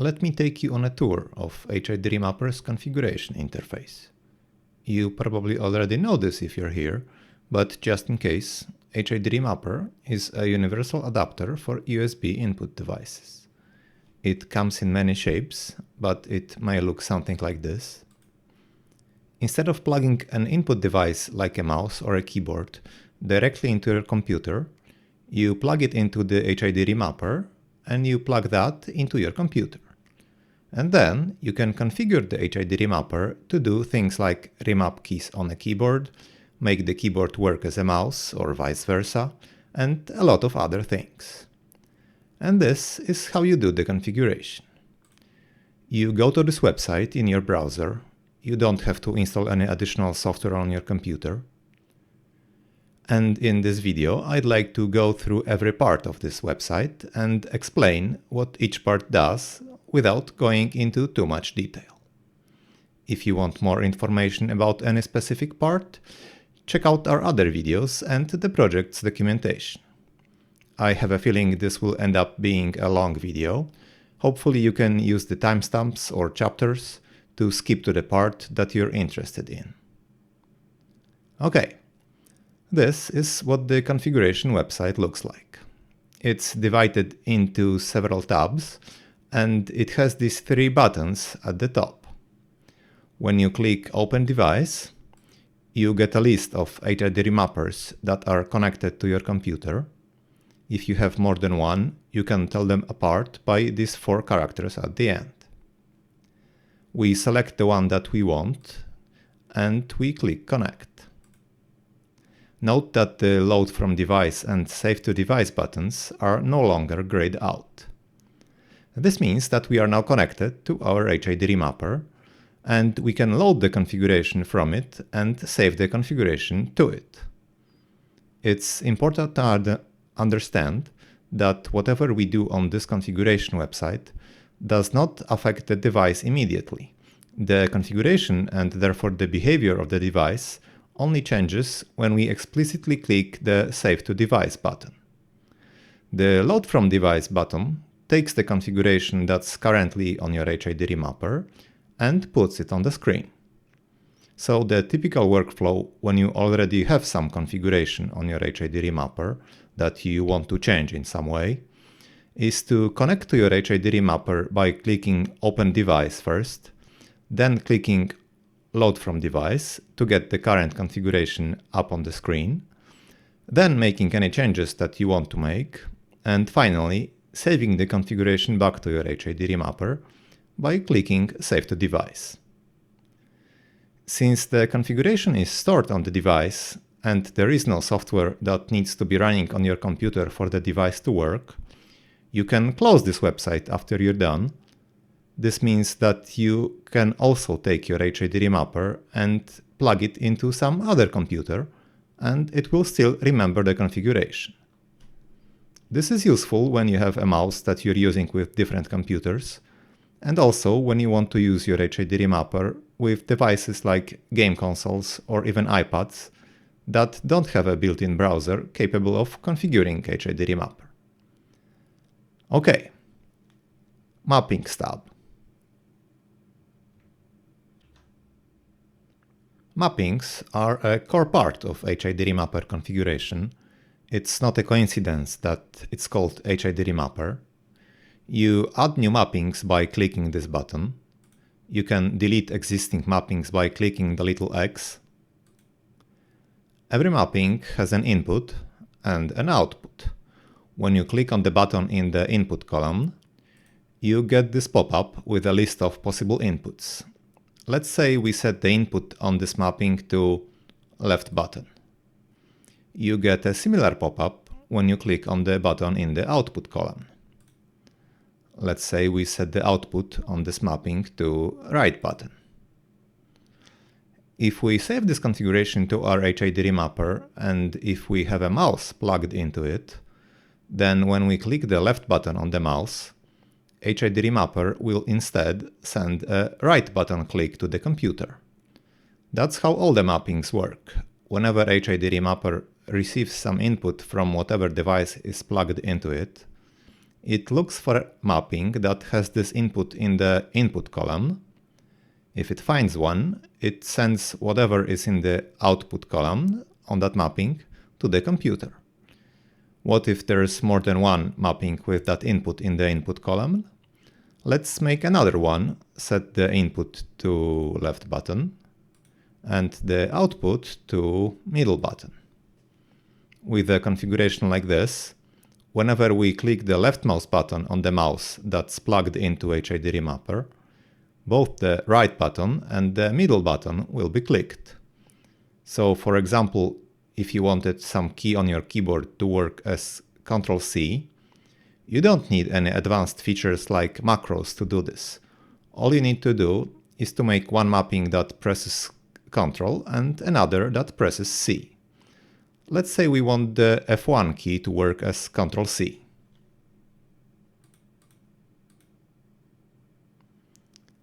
let me take you on a tour of HID Remapper's configuration interface. You probably already know this if you're here, but just in case, HID Remapper is a universal adapter for USB input devices. It comes in many shapes, but it may look something like this. Instead of plugging an input device like a mouse or a keyboard directly into your computer, you plug it into the HID Remapper and you plug that into your computer. And then you can configure the HID Remapper to do things like remap keys on a keyboard, make the keyboard work as a mouse or vice versa, and a lot of other things. And this is how you do the configuration. You go to this website in your browser. You don't have to install any additional software on your computer. And in this video, I'd like to go through every part of this website and explain what each part does without going into too much detail. If you want more information about any specific part, check out our other videos and the project's documentation. I have a feeling this will end up being a long video. Hopefully you can use the timestamps or chapters to skip to the part that you're interested in. Okay. This is what the configuration website looks like. It's divided into several tabs, and it has these three buttons at the top. When you click Open Device, you get a list of HID Remappers that are connected to your computer. If you have more than one, you can tell them apart by these 4 characters at the end. We select the one that we want, and we click Connect. Note that the Load from Device and Save to Device buttons are no longer grayed out. This means that we are now connected to our HID Remapper, and we can load the configuration from it and save the configuration to it. It's important to understand that whatever we do on this configuration website does not affect the device immediately. The configuration and therefore the behavior of the device only changes when we explicitly click the Save to Device button. The Load from Device button takes the configuration that's currently on your HID Remapper and puts it on the screen. So the typical workflow when you already have some configuration on your HID Remapper that you want to change in some way is to connect to your HID Remapper by clicking Open Device first, then clicking Load from Device to get the current configuration up on the screen, then making any changes that you want to make, and finally saving the configuration back to your HID Remapper by clicking Save to Device. Since the configuration is stored on the device and there is no software that needs to be running on your computer for the device to work, you can close this website after you're done. This means that you can also take your HID Remapper and plug it into some other computer, and it will still remember the configuration. This is useful when you have a mouse that you're using with different computers, and also when you want to use your HID Remapper with devices like game consoles or even iPads that don't have a built-in browser capable of configuring HID Remapper. Okay, Mappings tab. Mappings are a core part of HID Remapper configuration. It's not a coincidence that it's called HID Remapper. You add new mappings by clicking this button. You can delete existing mappings by clicking the little X. Every mapping has an input and an output. When you click on the button in the input column, you get this pop-up with a list of possible inputs. Let's say we set the input on this mapping to left button. You get a similar pop-up when you click on the button in the output column. Let's say we set the output on this mapping to right button. If we save this configuration to our HID Remapper and if we have a mouse plugged into it, then when we click the left button on the mouse, HID Remapper will instead send a right button click to the computer. That's how all the mappings work. Whenever HID Remapper receives some input from whatever device is plugged into it, it looks for a mapping that has this input in the input column. If it finds one, it sends whatever is in the output column on that mapping to the computer. What if there's more than one mapping with that input in the input column? Let's make another one, set the input to left button and the output to middle button. With a configuration like this, whenever we click the left mouse button on the mouse that's plugged into HID remapper, both the right button and the middle button will be clicked. So for example, if you wanted some key on your keyboard to work as Ctrl+C, you don't need any advanced features like macros to do this. All you need to do is to make one mapping that presses Ctrl and another that presses C. Let's say we want the F1 key to work as Ctrl+C.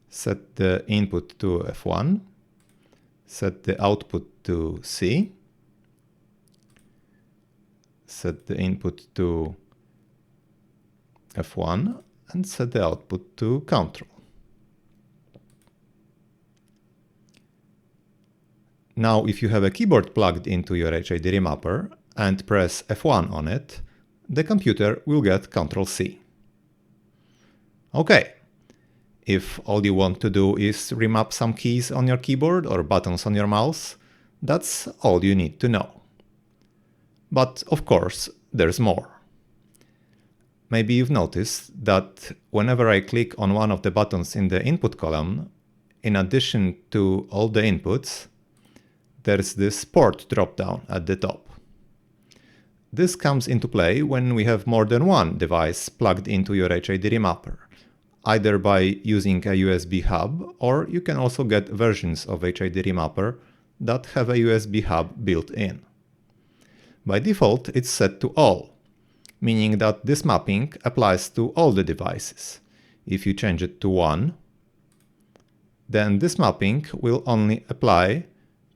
Set the input to F1, set the output to C, set the input to F1 and set the output to Ctrl. Now, if you have a keyboard plugged into your HID remapper and press F1 on it, the computer will get Ctrl+C. Okay, if all you want to do is remap some keys on your keyboard or buttons on your mouse, that's all you need to know. But of course, there's more. Maybe you've noticed that whenever I click on one of the buttons in the input column, in addition to all the inputs, there's this port dropdown at the top. This comes into play when we have more than one device plugged into your HID remapper, either by using a USB hub, or you can also get versions of HID remapper that have a USB hub built in. By default, it's set to all, meaning that this mapping applies to all the devices. If you change it to 1, then this mapping will only apply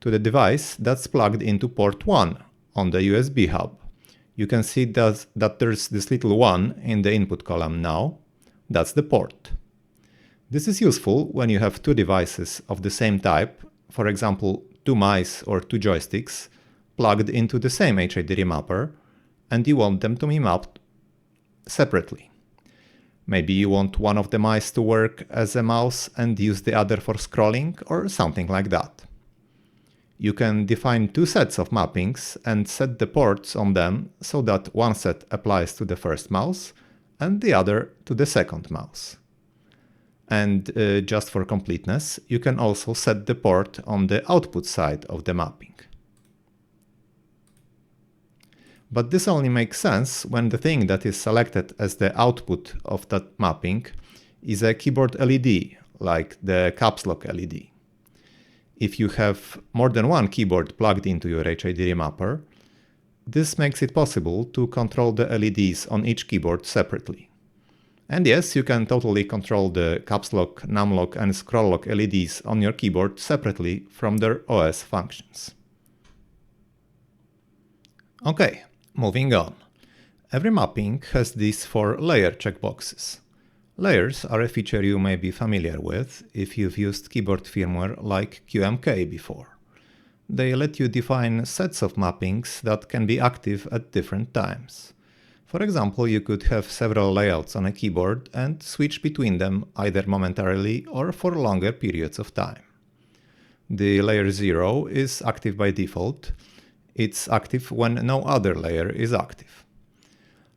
to the device that's plugged into port 1 on the USB hub. You can see that there's this little 1 in the input column now. That's the port. This is useful when you have two devices of the same type, for example, two mice or two joysticks, plugged into the same HID remapper, and you want them to be mapped separately. Maybe you want one of the mice to work as a mouse and use the other for scrolling or something like that. You can define two sets of mappings and set the ports on them so that one set applies to the first mouse and the other to the second mouse. And just for completeness, you can also set the port on the output side of the mapping. But this only makes sense when the thing that is selected as the output of that mapping is a keyboard LED, like the caps lock LED. If you have more than one keyboard plugged into your HID remapper, this makes it possible to control the LEDs on each keyboard separately. And yes, you can totally control the caps lock, num lock and scroll lock LEDs on your keyboard separately from their OS functions. Okay, moving on. Every mapping has these 4 layer checkboxes. Layers are a feature you may be familiar with if you've used keyboard firmware like QMK before. They let you define sets of mappings that can be active at different times. For example, you could have several layouts on a keyboard and switch between them either momentarily or for longer periods of time. The layer 0 is active by default. It's active when no other layer is active.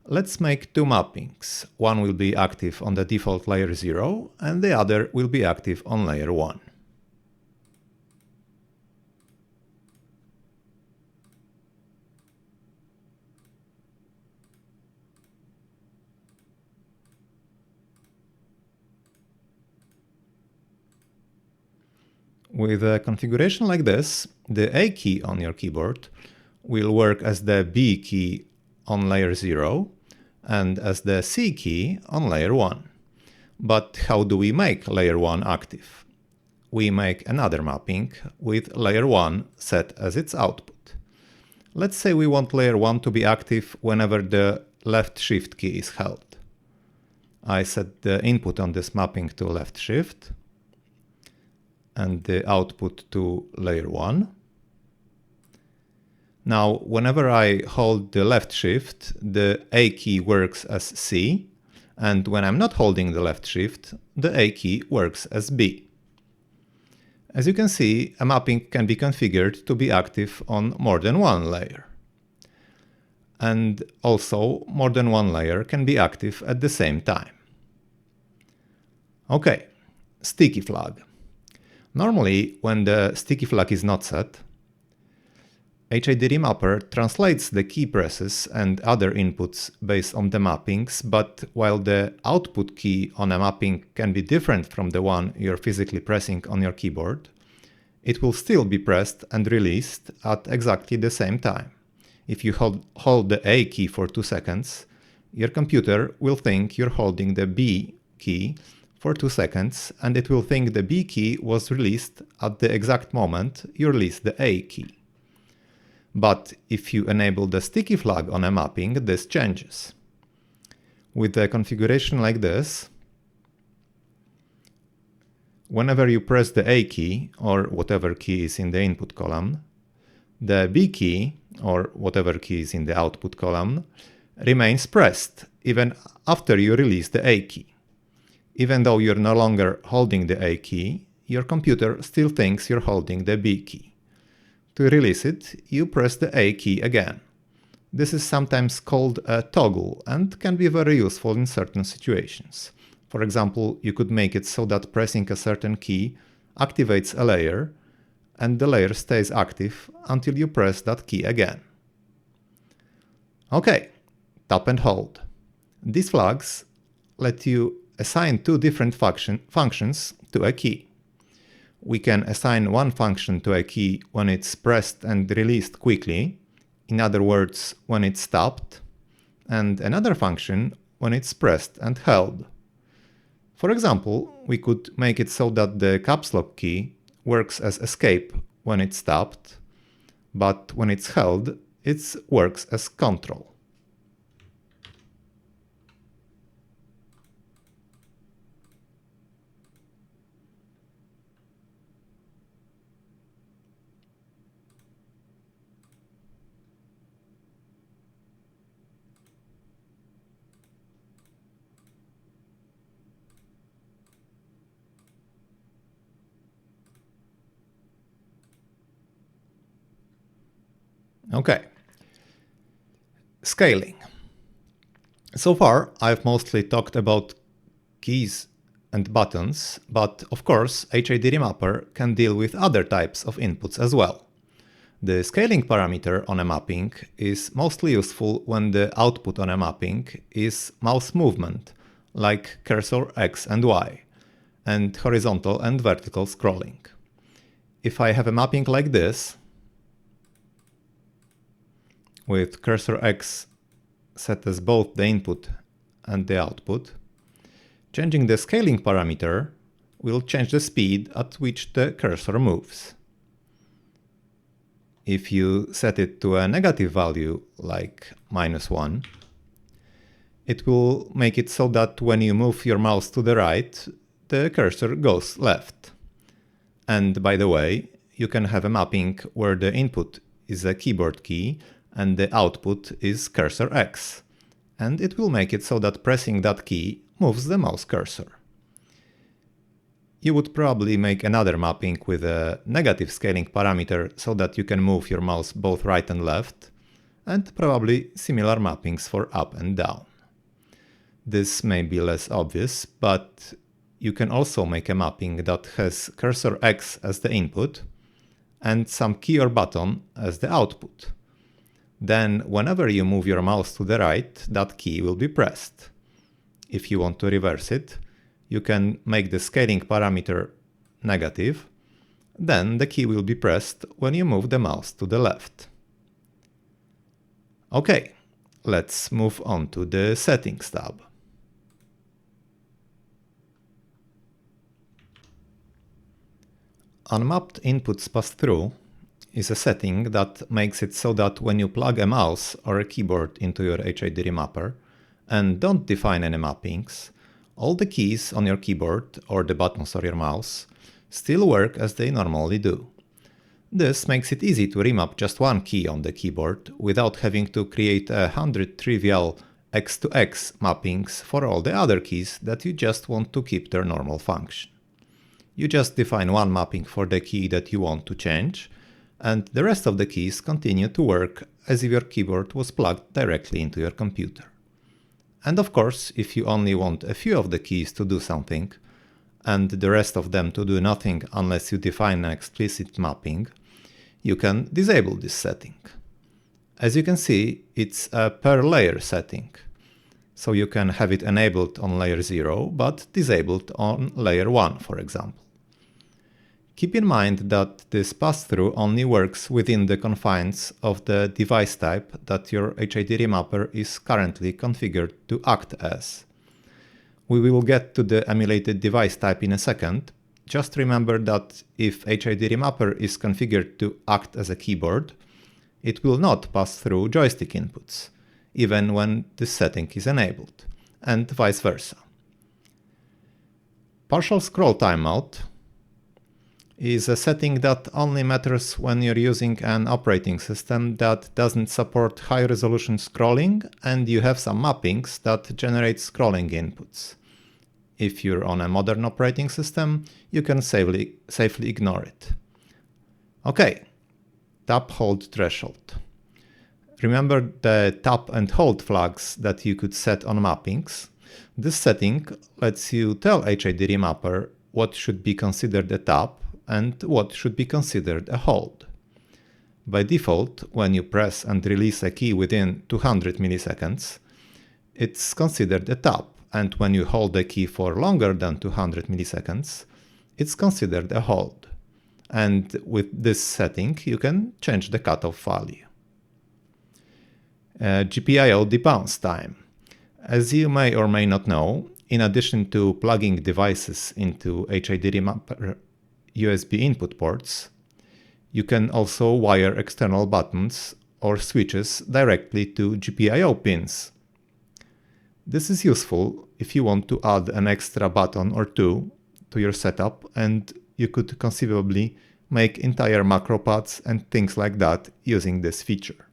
Let's make two mappings. One will be active on the default layer 0 and the other will be active on layer 1. With a configuration like this, the A key on your keyboard will work as the B key on layer 0 and as the C key on layer 1. But how do we make layer 1 active? We make another mapping with layer 1 set as its output. Let's say we want layer 1 to be active whenever the left shift key is held. I set the input on this mapping to left shift and the output to layer 1. Now, whenever I hold the left shift, the A key works as C, and when I'm not holding the left shift, the A key works as B. As you can see, a mapping can be configured to be active on more than one layer. And also, more than one layer can be active at the same time. Okay, sticky flag. Normally, when the sticky flag is not set, HID remapper translates the key presses and other inputs based on the mappings, but while the output key on a mapping can be different from the one you're physically pressing on your keyboard, it will still be pressed and released at exactly the same time. If you hold the A key for 2 seconds, your computer will think you're holding the B key for 2 seconds, and it will think the B key was released at the exact moment you release the A key. But if you enable the sticky flag on a mapping, this changes. With a configuration like this, whenever you press the A key, or whatever key is in the input column, the B key, or whatever key is in the output column, remains pressed even after you release the A key. Even though you're no longer holding the A key, your computer still thinks you're holding the B key. To release it, you press the A key again. This is sometimes called a toggle and can be very useful in certain situations. For example, you could make it so that pressing a certain key activates a layer, and the layer stays active until you press that key again. Okay, tap and hold. These flags let you assign 2 different functions to a key. We can assign one function to a key when it's pressed and released quickly, in other words, when it's stopped, and another function when it's pressed and held. For example, we could make it so that the caps lock key works as escape when it's stopped, but when it's held, it works as control. Okay. Scaling. So far, I've mostly talked about keys and buttons, but of course, HID remapper can deal with other types of inputs as well. The scaling parameter on a mapping is mostly useful when the output on a mapping is mouse movement, like cursor X and Y, and horizontal and vertical scrolling. If I have a mapping like this, with cursor X set as both the input and the output, changing the scaling parameter will change the speed at which the cursor moves. If you set it to a negative value, like -1, it will make it so that when you move your mouse to the right, the cursor goes left. And by the way, you can have a mapping where the input is a keyboard key and the output is cursor X, and it will make it so that pressing that key moves the mouse cursor. You would probably make another mapping with a negative scaling parameter so that you can move your mouse both right and left, and probably similar mappings for up and down. This may be less obvious, but you can also make a mapping that has cursor X as the input and some key or button as the output. Then, whenever you move your mouse to the right, that key will be pressed. If you want to reverse it, you can make the scaling parameter negative, then the key will be pressed when you move the mouse to the left. Okay, let's move on to the Settings tab. Unmapped inputs pass-through is a setting that makes it so that when you plug a mouse or a keyboard into your HID remapper and don't define any mappings, all the keys on your keyboard or the buttons on your mouse still work as they normally do. This makes it easy to remap just one key on the keyboard without having to create 100 trivial X to X mappings for all the other keys that you just want to keep their normal function. You just define one mapping for the key that you want to change, and the rest of the keys continue to work as if your keyboard was plugged directly into your computer. And of course, if you only want a few of the keys to do something, and the rest of them to do nothing unless you define an explicit mapping, you can disable this setting. As you can see, it's a per layer setting, so you can have it enabled on layer 0 but disabled on layer 1, for example. Keep in mind that this pass-through only works within the confines of the device type that your HID remapper is currently configured to act as. We will get to the emulated device type in a second. Just remember that if HID remapper is configured to act as a keyboard, it will not pass through joystick inputs, even when this setting is enabled, and vice versa. Partial scroll timeout is a setting that only matters when you're using an operating system that doesn't support high-resolution scrolling and you have some mappings that generate scrolling inputs. If you're on a modern operating system, you can safely ignore it. Okay, tap hold threshold. Remember the tap and hold flags that you could set on mappings? This setting lets you tell HID remapper what should be considered a tap and what should be considered a hold. By default, when you press and release a key within 200 milliseconds, it's considered a tap, and when you hold the key for longer than 200 milliseconds, it's considered a hold. And with this setting, you can change the cutoff value. GPIO debounce time. As you may or may not know, in addition to plugging devices into HID remapper USB input ports, you can also wire external buttons or switches directly to GPIO pins. This is useful if you want to add an extra button or two to your setup, and you could conceivably make entire macro paths and things like that using this feature.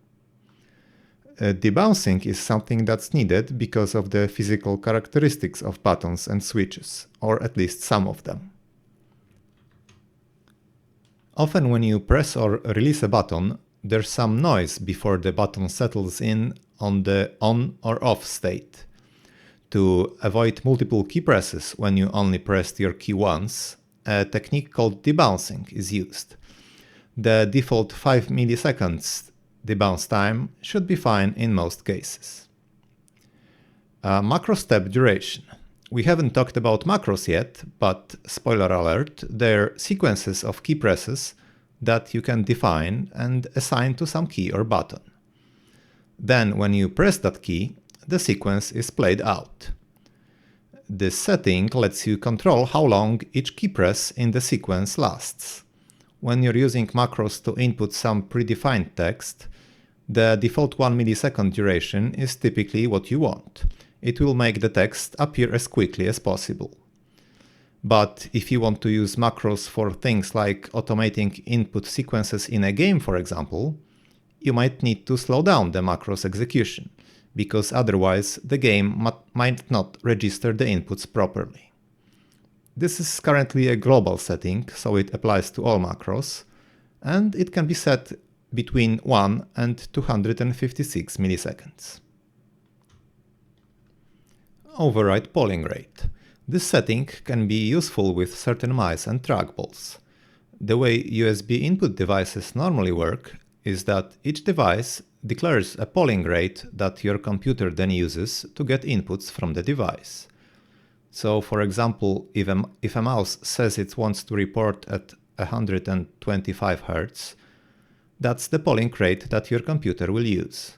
Debouncing is something that's needed because of the physical characteristics of buttons and switches, or at least some of them. Often when you press or release a button, there's some noise before the button settles in on the on or off state. To avoid multiple key presses when you only pressed your key once, a technique called debouncing is used. The default 5 milliseconds debounce time should be fine in most cases. Macro step duration. We haven't talked about macros yet, but spoiler alert, they're sequences of key presses that you can define and assign to some key or button. Then when you press that key, the sequence is played out. This setting lets you control how long each key press in the sequence lasts. When you're using macros to input some predefined text, the default 1 millisecond duration is typically what you want. It will make the text appear as quickly as possible. But if you want to use macros for things like automating input sequences in a game, for example, you might need to slow down the macros execution, because otherwise the game might not register the inputs properly. This is currently a global setting, so it applies to all macros, and it can be set between 1 and 256 milliseconds. Override polling rate. This setting can be useful with certain mice and trackballs. The way USB input devices normally work is that each device declares a polling rate that your computer then uses to get inputs from the device. So, for example, if a mouse says it wants to report at 125 Hz, that's the polling rate that your computer will use.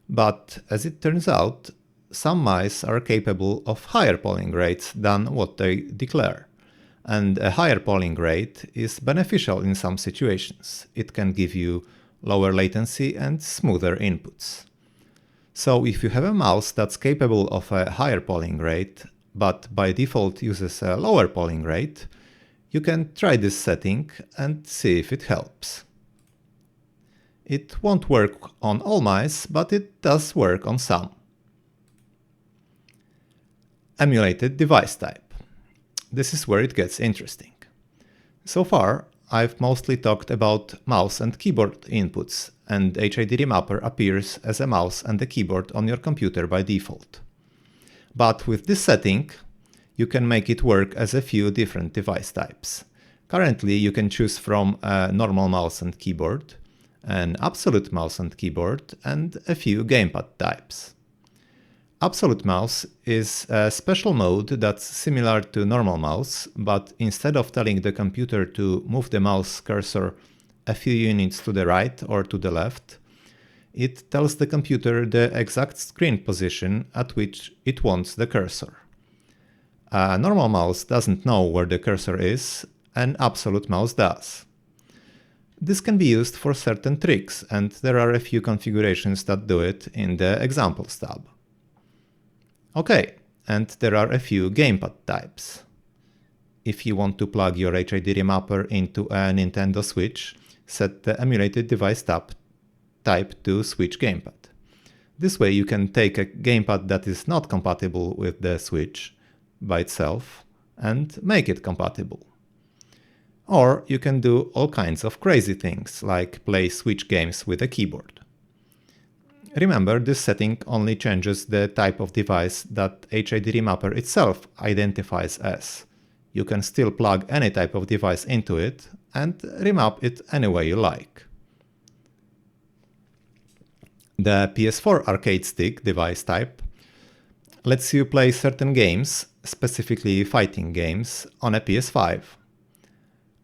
But as it turns out, some mice are capable of higher polling rates than what they declare. And a higher polling rate is beneficial in some situations. It can give you lower latency and smoother inputs. So if you have a mouse that's capable of a higher polling rate, but by default uses a lower polling rate, you can try this setting and see if it helps. It won't work on all mice, but it does work on some. Emulated device type. This is where it gets interesting. So far, I've mostly talked about mouse and keyboard inputs, and HID remapper appears as a mouse and a keyboard on your computer by default. But with this setting, you can make it work as a few different device types. Currently, you can choose from a normal mouse and keyboard, an absolute mouse and keyboard, and a few gamepad types. Absolute mouse is a special mode that's similar to normal mouse, but instead of telling the computer to move the mouse cursor a few units to the right or to the left, it tells the computer the exact screen position at which it wants the cursor. A normal mouse doesn't know where the cursor is, an absolute mouse does. This can be used for certain tricks, and there are a few configurations that do it in the examples tab. Okay, and there are a few gamepad types. If you want to plug your HID remapper into a Nintendo Switch, set the emulated device type to Switch Gamepad. This way you can take a gamepad that is not compatible with the Switch by itself and make it compatible. Or you can do all kinds of crazy things, like play Switch games with a keyboard. Remember, this setting only changes the type of device that HID remapper itself identifies as. You can still plug any type of device into it and remap it any way you like. The PS4 arcade stick device type lets you play certain games, specifically fighting games, on a PS5.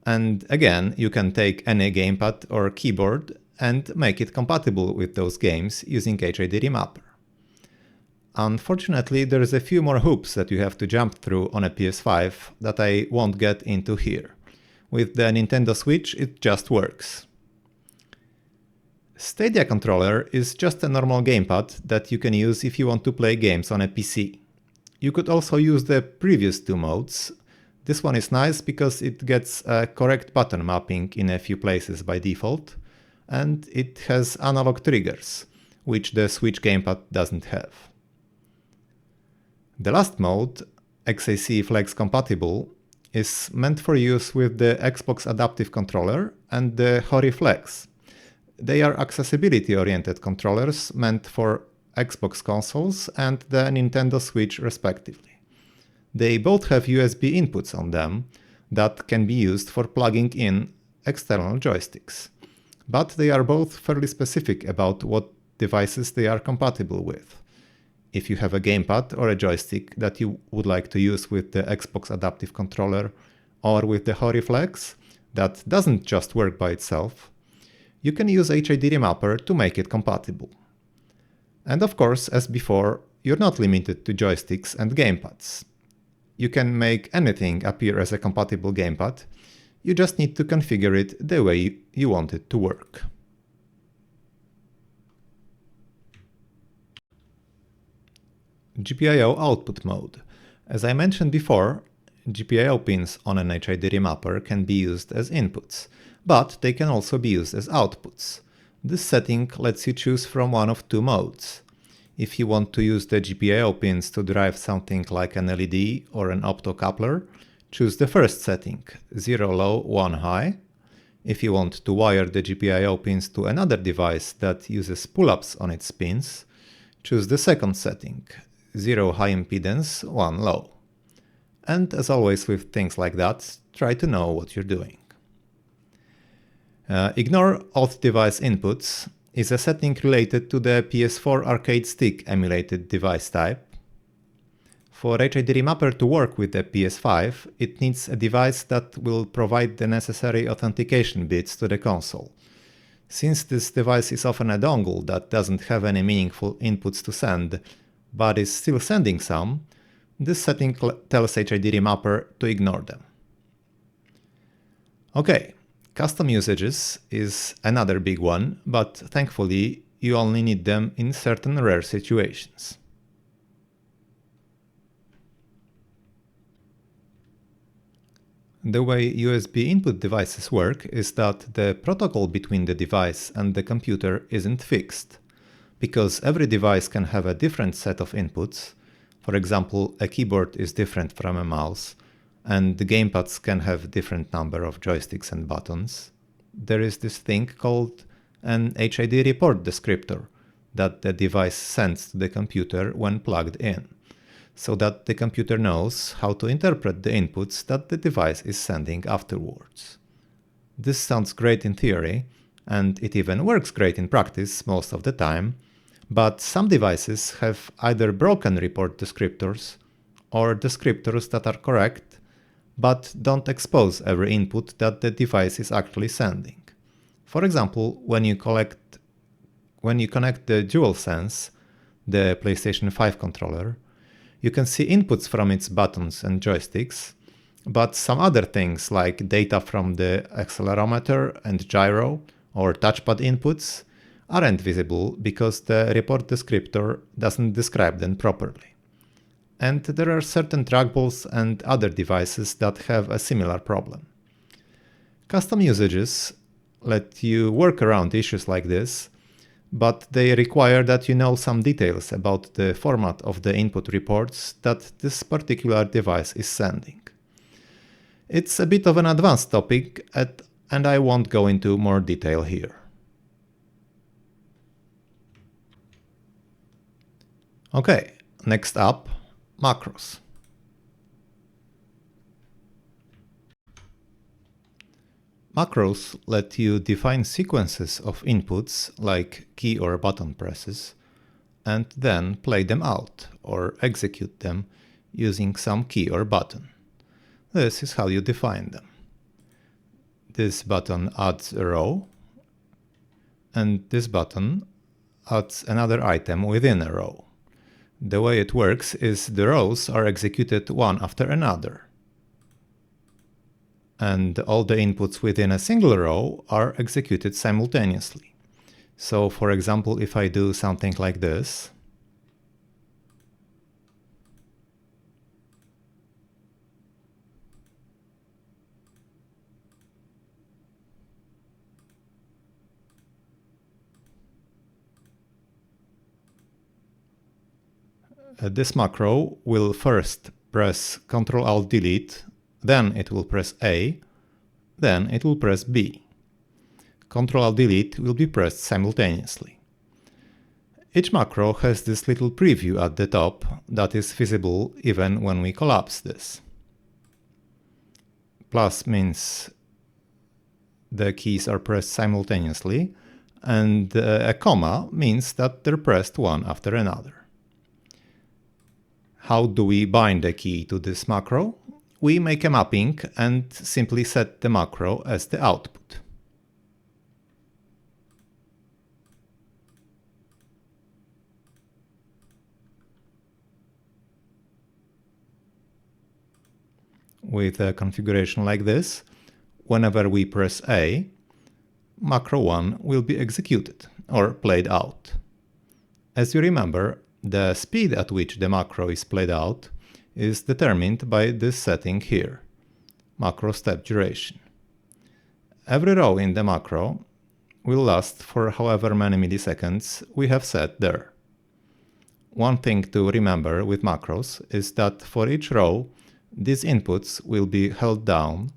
And again, you can take any gamepad or keyboard and make it compatible with those games using HID remapper. Unfortunately, there's a few more hoops that you have to jump through on a PS5 that I won't get into here. With the Nintendo Switch, it just works. Stadia controller is just a normal gamepad that you can use if you want to play games on a PC. You could also use the previous two modes. This one is nice because it gets a correct button mapping in a few places by default, and it has analog triggers, which the Switch gamepad doesn't have. The last mode, XAC Flex compatible, is meant for use with the Xbox Adaptive Controller and the Hori Flex. They are accessibility-oriented controllers meant for Xbox consoles and the Nintendo Switch respectively. They both have USB inputs on them that can be used for plugging in external joysticks. But they are both fairly specific about what devices they are compatible with. If you have a gamepad or a joystick that you would like to use with the Xbox Adaptive Controller or with the Hori Flex that doesn't just work by itself, you can use HID remapper to make it compatible. And of course, as before, you're not limited to joysticks and gamepads. You can make anything appear as a compatible gamepad, you just need to configure it the way you want it to work. GPIO output mode. As I mentioned before, GPIO pins on an HID remapper can be used as inputs, but they can also be used as outputs. This setting lets you choose from one of two modes. If you want to use the GPIO pins to drive something like an LED or an optocoupler, choose the first setting, 0 low, 1 high. If you want to wire the GPIO pins to another device that uses pull-ups on its pins, choose the second setting, 0 high impedance, 1 low. And as always with things like that, try to know what you're doing. Ignore auth device inputs is a setting related to the PS4 arcade stick emulated device type. For HID remapper to work with the PS5, it needs a device that will provide the necessary authentication bits to the console. Since this device is often a dongle that doesn't have any meaningful inputs to send, but is still sending some, this setting tells HID remapper to ignore them. Okay, custom usages is another big one, but thankfully you only need them in certain rare situations. The way USB input devices work is that the protocol between the device and the computer isn't fixed, because every device can have a different set of inputs. For example, a keyboard is different from a mouse, and the gamepads can have different number of joysticks and buttons. There is this thing called an HID report descriptor that the device sends to the computer when plugged in, so that the computer knows how to interpret the inputs that the device is sending afterwards. This sounds great in theory, and it even works great in practice most of the time, but some devices have either broken report descriptors or descriptors that are correct, but don't expose every input that the device is actually sending. For example, when you connect the DualSense, the PlayStation 5 controller, you can see inputs from its buttons and joysticks, but some other things like data from the accelerometer and gyro or touchpad inputs aren't visible because the report descriptor doesn't describe them properly. And there are certain trackballs and other devices that have a similar problem. Custom usages let you work around issues like this, but they require that you know some details about the format of the input reports that this particular device is sending. It's a bit of an advanced topic, and I won't go into more detail here. Okay, next up, macros. Macros let you define sequences of inputs like key or button presses and then play them out or execute them using some key or button. This is how you define them. This button adds a row, and this button adds another item within a row. The way it works is the rows are executed one after another, and all the inputs within a single row are executed simultaneously. So for example, if I do something like this, this macro will first press Ctrl-Alt-Delete, then it will press A, then it will press B. Ctrl-Alt-Delete will be pressed simultaneously. Each macro has this little preview at the top that is visible even when we collapse this. Plus means the keys are pressed simultaneously, and a comma means that they're pressed one after another. How do we bind a key to this macro? We make a mapping and simply set the macro as the output. With a configuration like this, whenever we press A, macro 1 will be executed or played out. As you remember, the speed at which the macro is played out is determined by this setting here, macro step duration. Every row in the macro will last for however many milliseconds we have set there. One thing to remember with macros is that for each row, these inputs will be held down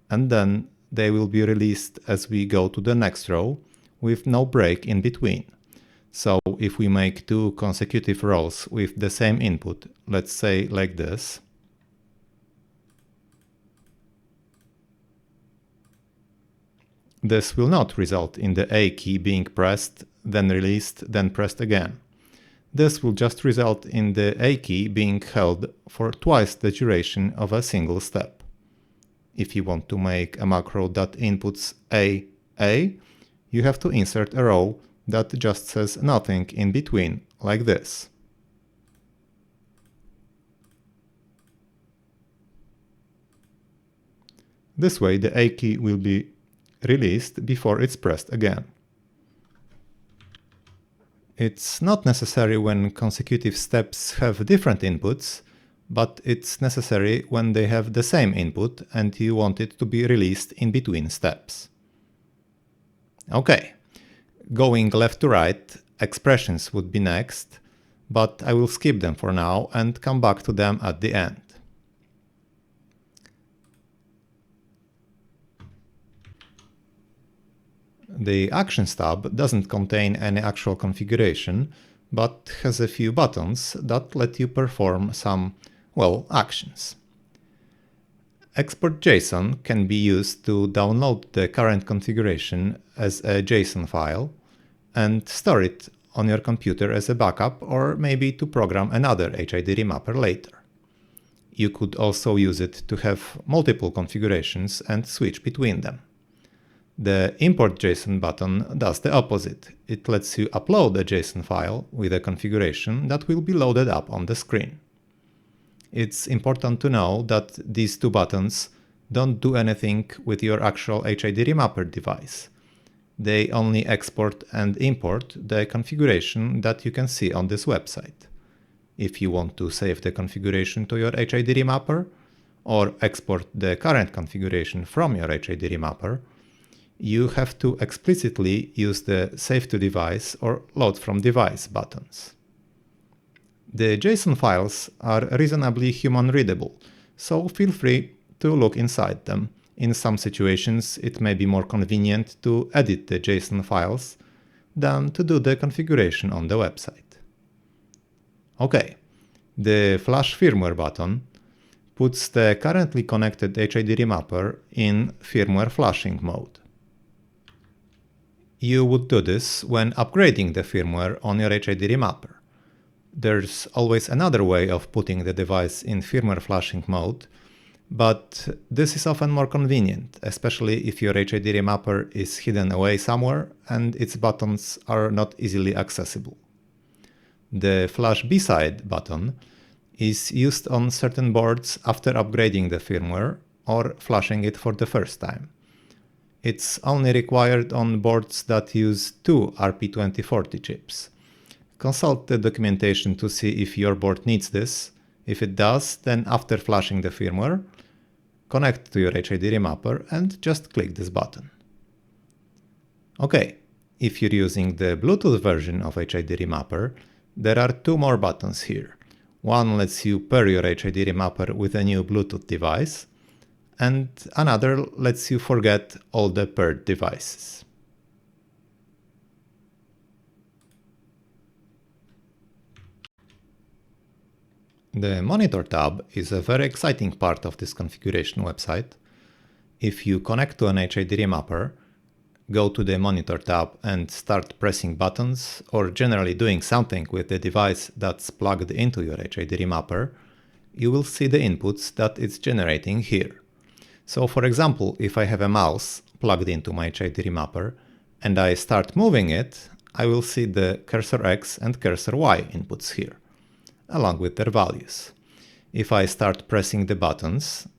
and then they will be released as we go to the next row with no break in between. So if we make two consecutive rows with the same input, let's say like this, this will not result in the A key being pressed, then released, then pressed again. This will just result in the A key being held for twice the duration of a single step. If you want to make a macro that inputs A, you have to insert a row that just says nothing in between, like this. This way the A key will be released before it's pressed again. It's not necessary when consecutive steps have different inputs, but it's necessary when they have the same input and you want it to be released in between steps. Okay, going left to right, expressions would be next, but I will skip them for now and come back to them at the end. The Actions tab doesn't contain any actual configuration, but has a few buttons that let you perform some, well, actions. Export JSON can be used to download the current configuration as a JSON file and store it on your computer as a backup, or maybe to program another HID remapper later. You could also use it to have multiple configurations and switch between them. The Import JSON button does the opposite. It lets you upload a JSON file with a configuration that will be loaded up on the screen. It's important to know that these two buttons don't do anything with your actual HID remapper device. They only export and import the configuration that you can see on this website. If you want to save the configuration to your HID remapper or export the current configuration from your HID remapper, you have to explicitly use the Save to Device or Load from Device buttons. The JSON files are reasonably human-readable, so feel free to look inside them. In some situations, it may be more convenient to edit the JSON files than to do the configuration on the website. Okay, the Flash Firmware button puts the currently connected HID remapper in firmware flashing mode. You would do this when upgrading the firmware on your HID remapper. There's always another way of putting the device in firmware flashing mode, but this is often more convenient, especially if your HID remapper is hidden away somewhere and its buttons are not easily accessible. The Flash B-Side button is used on certain boards after upgrading the firmware or flashing it for the first time. It's only required on boards that use two RP2040 chips. Consult the documentation to see if your board needs this. If it does, then after flashing the firmware, connect to your HID remapper and just click this button. Okay, if you're using the Bluetooth version of HID remapper, there are two more buttons here. One lets you pair your HID remapper with a new Bluetooth device, and another lets you forget all the paired devices. The Monitor tab is a very exciting part of this configuration website. If you connect to an HID remapper, go to the Monitor tab and start pressing buttons or generally doing something with the device that's plugged into your HID remapper, you will see the inputs that it's generating here. So for example, if I have a mouse plugged into my HID remapper and I start moving it, I will see the cursor X and cursor Y inputs here, along with their values. If I start pressing the buttons,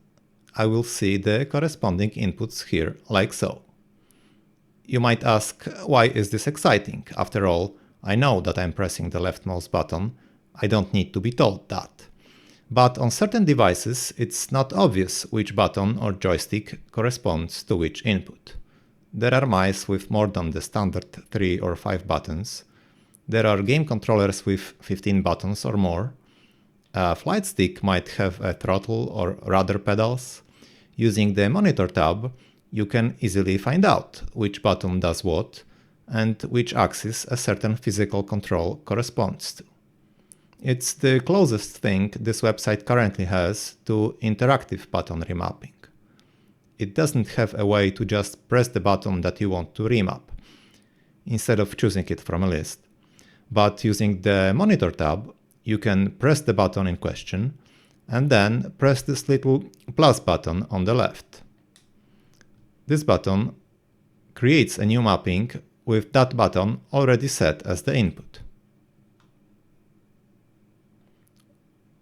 I will see the corresponding inputs here, like so. You might ask, why is this exciting? After all, I know that I'm pressing the left mouse button. I don't need to be told that. But on certain devices, it's not obvious which button or joystick corresponds to which input. There are mice with more than the standard 3 or 5 buttons. There are game controllers with 15 buttons or more. A flight stick might have a throttle or rudder pedals. Using the Monitor tab, you can easily find out which button does what and which axis a certain physical control corresponds to. It's the closest thing this website currently has to interactive button remapping. It doesn't have a way to just press the button that you want to remap, instead of choosing it from a list. But using the Monitor tab, you can press the button in question and then press this little plus button on the left. This button creates a new mapping with that button already set as the input.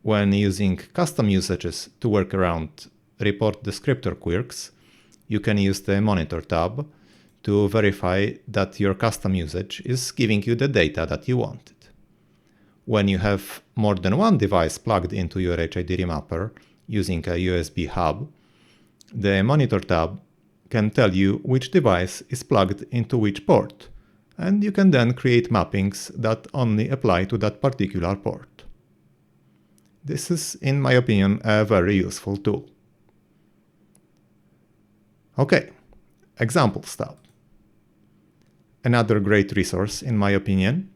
When using custom usages to work around report descriptor quirks, you can use the Monitor tab to verify that your custom usage is giving you the data that you wanted. when you have more than one device plugged into your HID remapper using a USB hub, the Monitor tab can tell you which device is plugged into which port, and you can then create mappings that only apply to that particular port. This is, in my opinion, a very useful tool. Okay, Examples tab. Another great resource, in my opinion.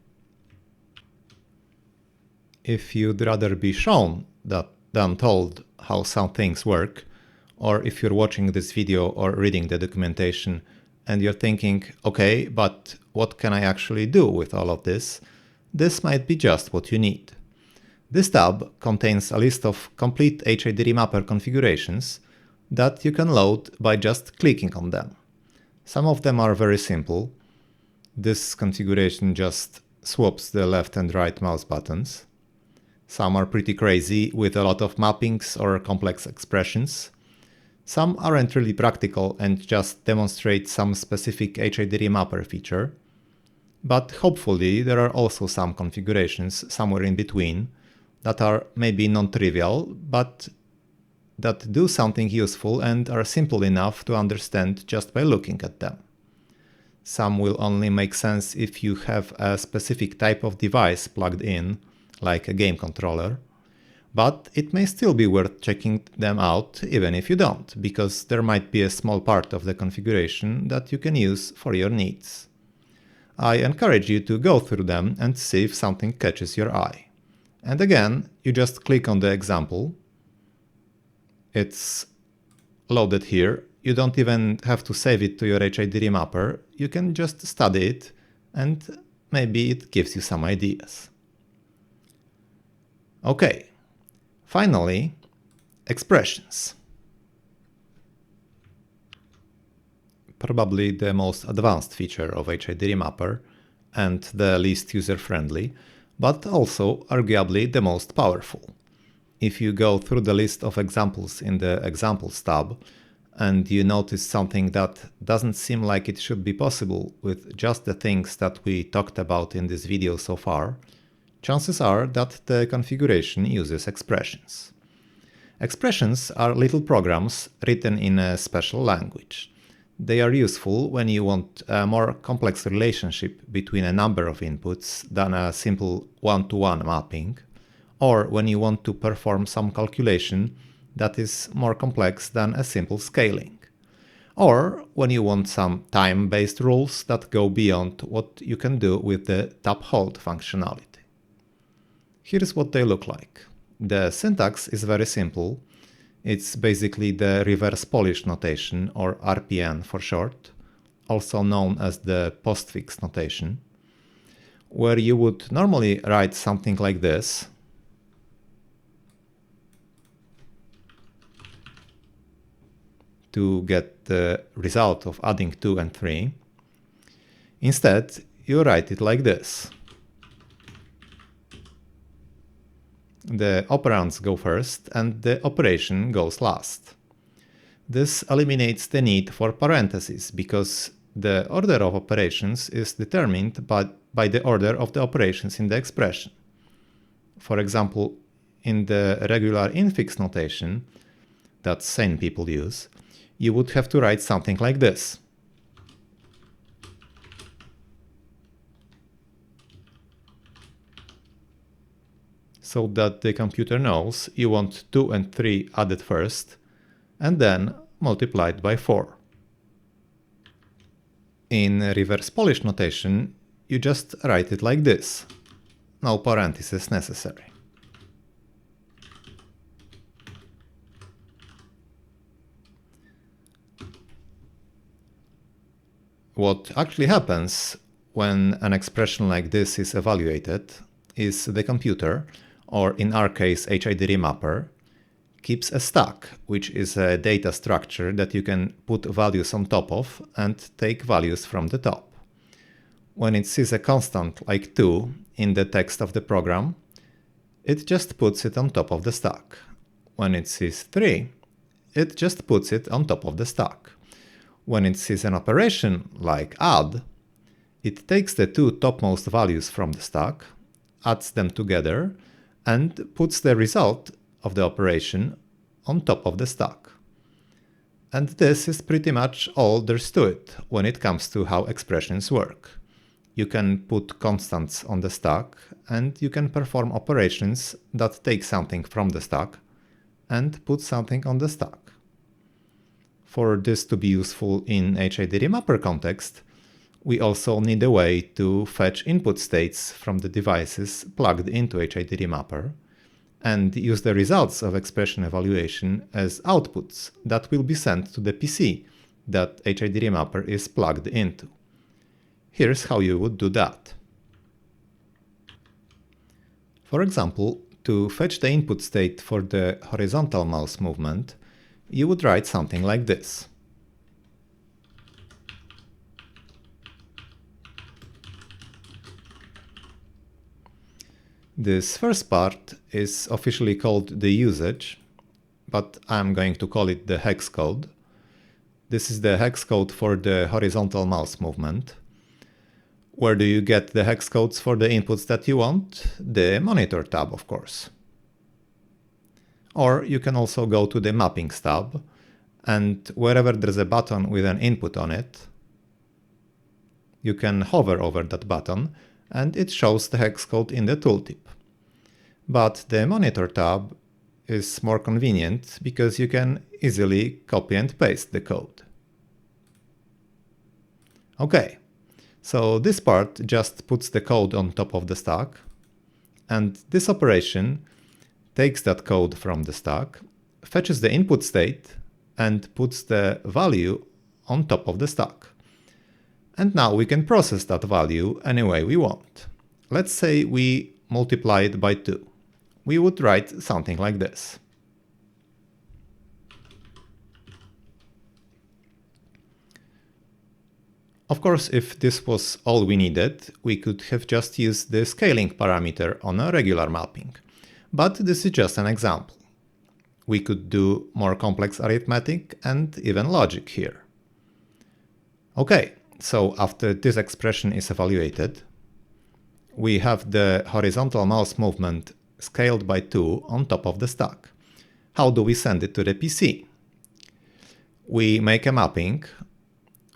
If you'd rather be shown than told how some things work, or if you're watching this video or reading the documentation and you're thinking, okay, but what can I actually do with all of this? This might be just what you need. This tab contains a list of complete HID remapper configurations that you can load by just clicking on them. Some of them are very simple. This configuration just swaps the left and right mouse buttons. Some are pretty crazy with a lot of mappings or complex expressions. Some aren't really practical and just demonstrate some specific HID remapper feature. But hopefully there are also some configurations somewhere in between that are maybe non-trivial, but that do something useful and are simple enough to understand just by looking at them. Some will only make sense if you have a specific type of device plugged in, like a game controller, but it may still be worth checking them out even if you don't, because there might be a small part of the configuration that you can use for your needs. I encourage you to go through them and see if something catches your eye. And again, you just click on the example. It's loaded here. You don't even have to save it to your HID remapper. You can just study it and maybe it gives you some ideas. Okay, finally, expressions. Probably the most advanced feature of HID remapper and the least user-friendly, but also arguably the most powerful. If you go through the list of examples in the Examples tab and you notice something that doesn't seem like it should be possible with just the things that we talked about in this video so far, chances are that the configuration uses expressions. Expressions are little programs written in a special language. They are useful when you want a more complex relationship between a number of inputs than a simple one-to-one mapping, or when you want to perform some calculation that is more complex than a simple scaling, or when you want some time-based rules that go beyond what you can do with the tap-hold functionality. Here's what they look like. The syntax is very simple. It's basically the reverse Polish notation, or RPN for short, also known as the postfix notation, where you would normally write something like this. To get the result of adding 2 and 3. Instead, you write it like this. The operands go first and the operation goes last. This eliminates the need for parentheses because the order of operations is determined by the order of the operations in the expression. For example, in the regular infix notation that sane people use, you would have to write something like this. So that the computer knows you want 2 and 3 added first, and then multiplied by 4. In reverse Polish notation, you just write it like this. No parentheses necessary. What actually happens when an expression like this is evaluated is the computer, or in our case HID remapper, keeps a stack, which is a data structure that you can put values on top of and take values from the top. When it sees a constant like 2 in the text of the program, it just puts it on top of the stack. When it sees 3, it just puts it on top of the stack. When it sees an operation like add, it takes the 2 topmost values from the stack, adds them together and puts the result of the operation on top of the stack. And this is pretty much all there's to it when it comes to how expressions work. You can put constants on the stack, and you can perform operations that take something from the stack and put something on the stack. For this to be useful in HID-remapper context, we also need a way to fetch input states from the devices plugged into HID-remapper and use the results of expression evaluation as outputs that will be sent to the PC that HID-remapper is plugged into. Here's how you would do that. For example, to fetch the input state for the horizontal mouse movement, you would write something like this. This first part is officially called the usage, but I'm going to call it the hex code. This is the hex code for the horizontal mouse movement. Where do you get the hex codes for the inputs that you want? The Monitor tab, of course. Or you can also go to the Mappings tab, and wherever there's a button with an input on it, you can hover over that button and it shows the hex code in the tooltip. But the Monitor tab is more convenient because you can easily copy and paste the code. Okay, so this part just puts the code on top of the stack, and this operation takes that code from the stack, fetches the input state, and puts the value on top of the stack. And now we can process that value any way we want. Let's say we multiply it by 2. We would write something like this. Of course, if this was all we needed, we could have just used the scaling parameter on a regular mapping. But this is just an example. We could do more complex arithmetic and even logic here. Okay, so after this expression is evaluated, we have the horizontal mouse movement scaled by 2 on top of the stack. How do we send it to the PC? We make a mapping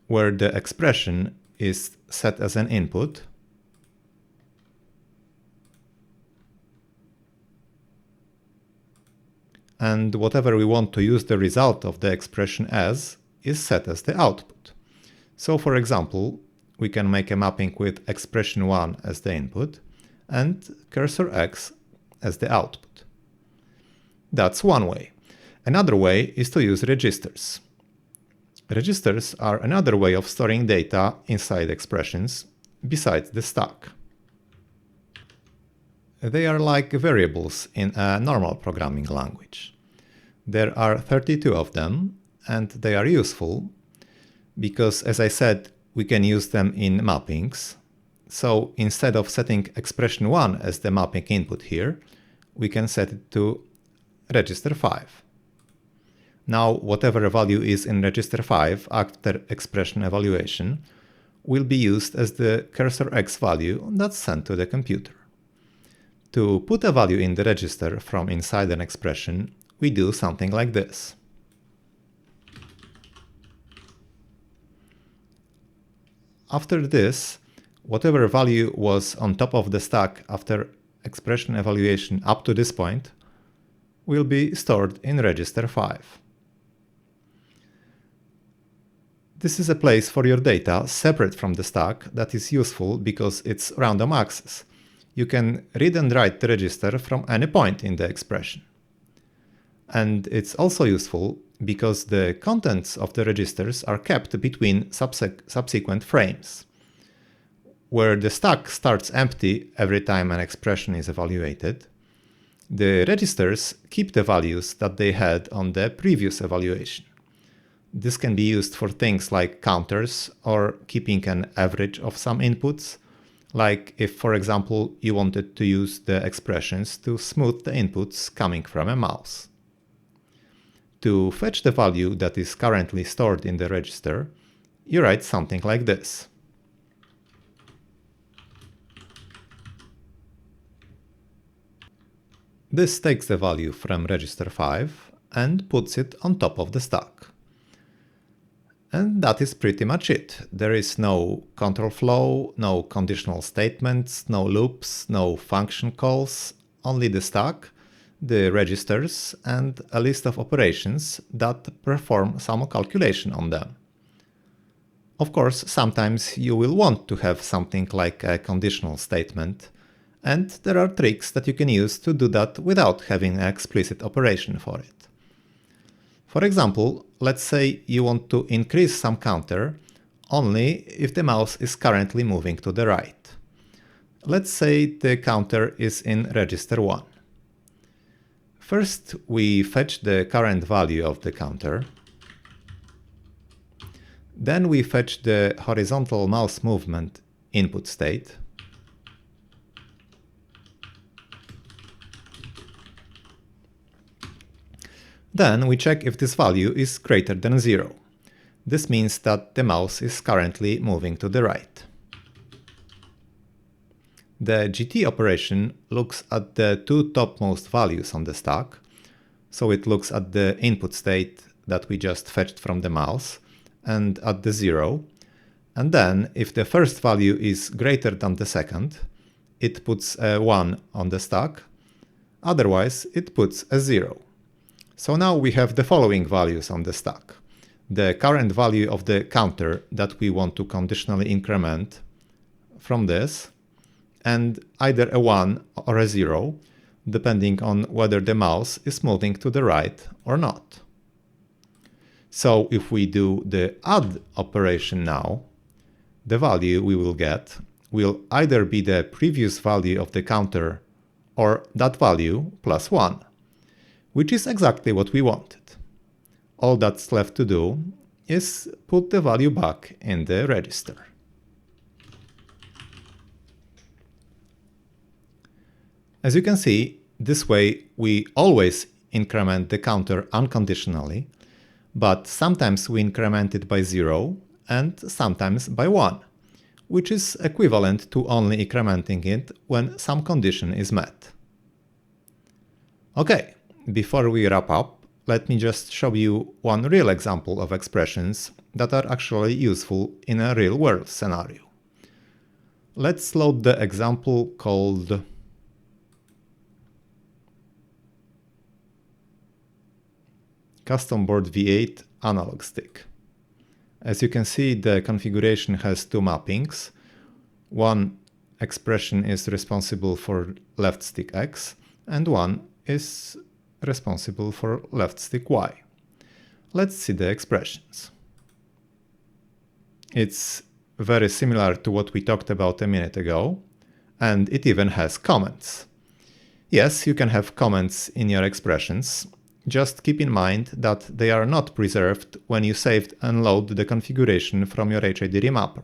where the expression is set as an input, and whatever we want to use the result of the expression as is set as the output. So for example, we can make a mapping with expression 1 as the input and cursor x as the output. That's one way. Another way is to use registers. Registers are another way of storing data inside expressions besides the stack. They are like variables in a normal programming language. There are 32 of them, and they are useful because, as I said, we can use them in mappings. So instead of setting expression 1 as the mapping input here, we can set it to register 5. Now, whatever value is in register 5 after expression evaluation will be used as the cursor x value that's sent to the computer. To put a value in the register from inside an expression, we do something like this. After this, whatever value was on top of the stack after expression evaluation up to this point will be stored in register 5. This is a place for your data separate from the stack that is useful because it's random access. You can read and write the register from any point in the expression. And it's also useful because the contents of the registers are kept between subsequent frames. Where the stack starts empty every time an expression is evaluated, the registers keep the values that they had on the previous evaluation. This can be used for things like counters or keeping an average of some inputs, like if, for example, you wanted to use the expressions to smooth the inputs coming from a mouse. To fetch the value that is currently stored in the register, you write something like this. This takes the value from register 5 and puts it on top of the stack. And that is pretty much it. There is no control flow, no conditional statements, no loops, no function calls, only the stack, the registers, and a list of operations that perform some calculation on them. Of course, sometimes you will want to have something like a conditional statement, and there are tricks that you can use to do that without having an explicit operation for it. For example, let's say you want to increase some counter only if the mouse is currently moving to the right. Let's say the counter is in register 1. First, we fetch the current value of the counter. Then we fetch the horizontal mouse movement input state. Then we check if this value is greater than 0. This means that the mouse is currently moving to the right. The GT operation looks at the two topmost values on the stack, so it looks at the input state that we just fetched from the mouse and at the 0, and then if the first value is greater than the second, it puts a 1 on the stack, otherwise it puts a 0. So now we have the following values on the stack. The current value of the counter that we want to conditionally increment from this, and either a 1 or a 0, depending on whether the mouse is moving to the right or not. So if we do the add operation now, the value we will get will either be the previous value of the counter or that value plus 1. Which is exactly what we wanted. All that's left to do is put the value back in the register. As you can see, this way we always increment the counter unconditionally, but sometimes we increment it by 0 and sometimes by 1, which is equivalent to only incrementing it when some condition is met. Okay. Before we wrap up, let me just show you one real example of expressions that are actually useful in a real-world scenario. Let's load the example called Custom Board V8 Analog Stick. As you can see, the configuration has two mappings. One expression is responsible for left stick X, and one is responsible for left stick Y. Let's see the expressions. It's very similar to what we talked about a minute ago, and it even has comments. Yes, you can have comments in your expressions. Just keep in mind that they are not preserved when you saved and load the configuration from your HID remapper.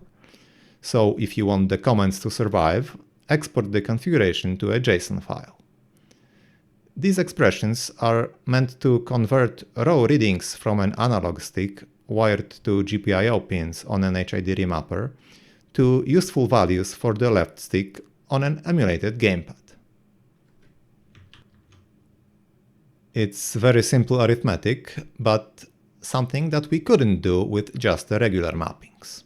So if you want the comments to survive, export the configuration to a JSON file. These expressions are meant to convert raw readings from an analog stick wired to GPIO pins on an HID remapper to useful values for the left stick on an emulated gamepad. It's very simple arithmetic, but something that we couldn't do with just the regular mappings.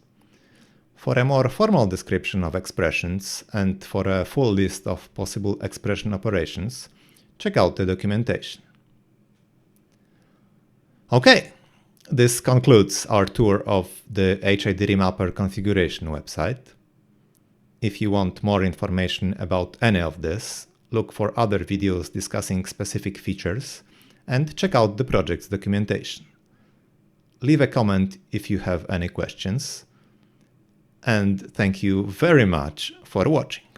For a more formal description of expressions and for a full list of possible expression operations, check out the documentation. Okay, this concludes our tour of the HID remapper configuration website. If you want more information about any of this, look for other videos discussing specific features and check out the project's documentation. Leave a comment if you have any questions, and thank you very much for watching.